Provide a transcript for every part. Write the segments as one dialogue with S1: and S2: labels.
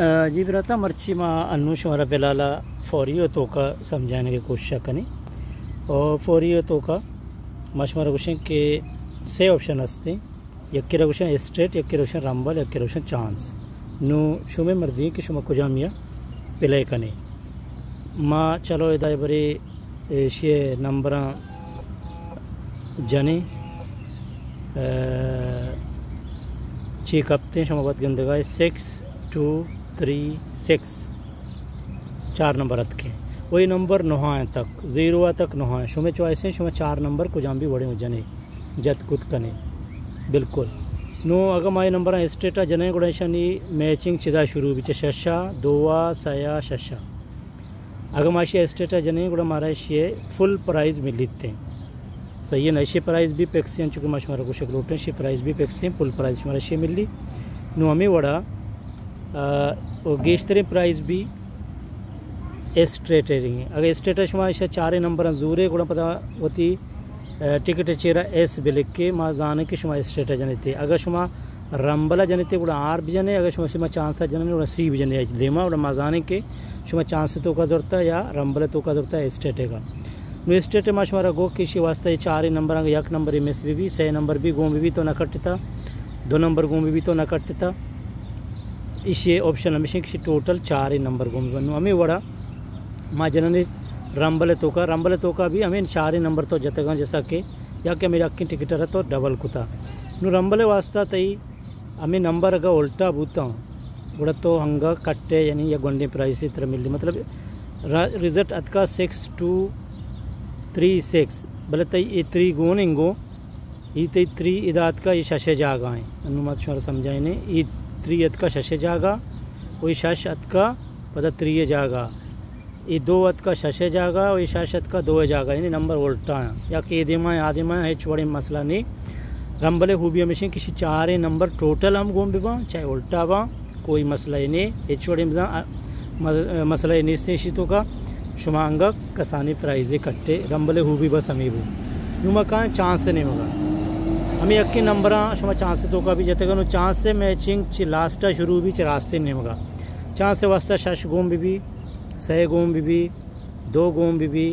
S1: जी बरता मर्ची माँ अन्नू शुमारा बिलाला फौरी तो का समझाने की कोशिश करें और फौरी तो का मशमारा क्वेश्चन के से ऑप्शन हस्ते यक्की क्वेश्चन स्ट्रेट यक्की क्वेश्चन रंबल यक्की क्वेश्चन चांस नु शुमे मर्जी कि शुमा कुजामिया पिले कने माँ चलो इधर बरे ये नंबर जने ची कप्ते शुमा बात गंदगा 6 2 3 6 4 नंबर अतके वही नंबर नोहाए तक 0 तक नोहाए शुमे चॉइस है शुमे 4 नंबर कुजाम भी बड़े हो जने जत कुत कने बिल्कुल नो अगर माए नंबर स्टेटा जने गुणेशनी मैचिंग चिदा शुरू बिच शशा दोवा सया शशा अगर माशी स्टेटा जने गुड़ा मारा ये फुल प्राइज मिलते सही है नशे प्राइज भी पैक्सी चुके मशमारा को शक्ल उठे शे प्राइज भी पैक्सी फुल प्राइज हमारा शे मिली नो हमें वड़ा गेश्तरे प्राइज भी स्ट्रेट है अगर स्ट्रेट शुमा 4 नंबर जूरे गुड़ा पता होती टिकट चेरा एस बिलिक के माँ जाने के शुमा स्टेट जने अगर शुमा रंबला जने गुड़ा आर भी जने अगर शुमा चांस जने गुड़ा सी भी जने लेमा गुड़ा माँ जाने के शुमा चांस तो का जरूरत है या रंबल तो का जरूरत है स्टेट का नो स्टेट माँ शुमारा गो किसी वास्ते 4 नंबर अगर 1 नंबर एम एस भी 6 नंबर भी गों भी तो न कटता 2 नंबर गों भी तो न कटता इसे ऑप्शन हमेशा किसी टोटल 4 नंबर गों भी बनो हमें वड़ा माँ जनने रंबल तो का भी हमें 4 नंबर तो जतगा जैसा के या कि मेरी अक्की टिकट है तो डबल कुता नु रंबले वास्ता तई हमें नंबर अगर उल्टा बूता गुड़ा तो हंगा कट्टे यानी या गोंडे प्राइस इस तरह मिली मतलब रिजल्ट अतका 6 2 3 6 भले तई ये 3 गोन इंगो ये तई 3 इदात का ये शशे जागा है अनुमत शोर समझाए ने ये 3 अतका शशे जागा वही शश अतका पता 3 जागा ये 2 का शशे जागा और ये शशत का 2 जागा यानी नंबर उल्टा है या कि दिमा आदिमा है छोड़े मसला नहीं रंबले खूबी हमेशा किसी 4 नंबर टोटल हम घूम भी चाहे उल्टा बा कोई मसला ही नहीं ये छोड़े मसला ही नहीं तो का शुमांगा कसानी प्राइज कट्टे रंबले खूबी बस हमें वो नुमा कहाँ चांस नहीं होगा हमें अक्की नंबर शुमा चांस तो का भी जते का चांस से मैचिंग ची लास्टा शुरू भी च रास्ते नहीं होगा चांस से वास्ता शश घूम भी 6 गोम भी 2 गोम भी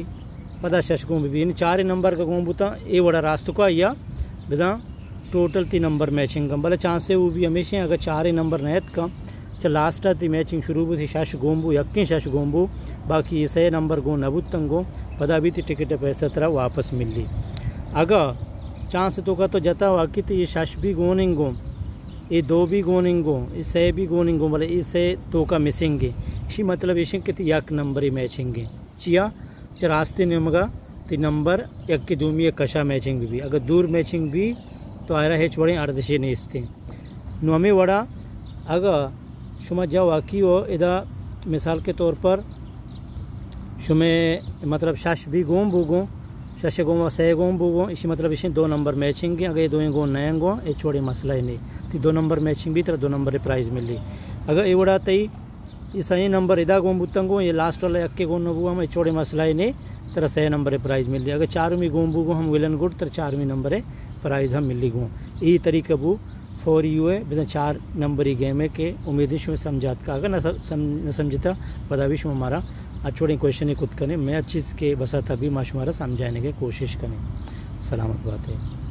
S1: पता शश गोम भी इन 4 नंबर का गोम बुता ये बड़ा रास्तों का आया बिदा टोटल 3 नंबर मैचिंग कम भले चांस है वो भी हमेशा अगर 4 नंबर नहत का चल लास्ट थी मैचिंग शुरू भी थी शश गोम्बू यक्की शश गोम्बू बाकी 6 नंबर गो नबूत तंगो पता भी थी टिकट पैसा तरह वापस मिल ली अगर चांस तो का तो जता वाकई तो ये शश भी गोनिंगो ये 2 भी गोनिंगो ये 6 भी गोनिंगो भले इसे तो का मिसिंगे इसी मतलब इसी के 1 नंबर ही मैचिंगे चिया च रास्ते निमगा तो नंबर 1 की दूमी एक कशा मैचिंग भी अगर दूर मैचिंग भी तो आयरा है छोड़े अर्धशे नहीं इसते नोमी वड़ा अगर शुमा जा वाकई हो इधर मिसाल के तौर पर शुमे मतलब शश भी गोम बूगो शश गोम 6 गोम बूगो इसी मतलब इसी 2 नंबर मैचिंग अगर ये 2 गो नए गो ये छोड़े मसला ही नहीं तो 2 नंबर मैचिंग भी तरह 2 नंबर प्राइज मिली अगर ये बड़ा तई ये सही नंबर इदा गोम बुतंगो ये लास्ट वाला अक्के गोम नबू हम छोड़े मसला ही नहीं तरह 6 नंबर प्राइज मिली अगर 4वीं गोम बूगो हम विलन गुड तरह 4वीं नंबर प्राइज हम मिली गो यही तरीका बू फॉर यू है बिना 4 नंबर ही गेम है के उम्मीद शुमे समझात का अगर न समझता पता भी शुम हमारा अच्छोड़े क्वेश्चन ही खुद करें मैं चीज़ के बसा तभी माशुमारा समझाने की कोशिश करें सलामत बात है।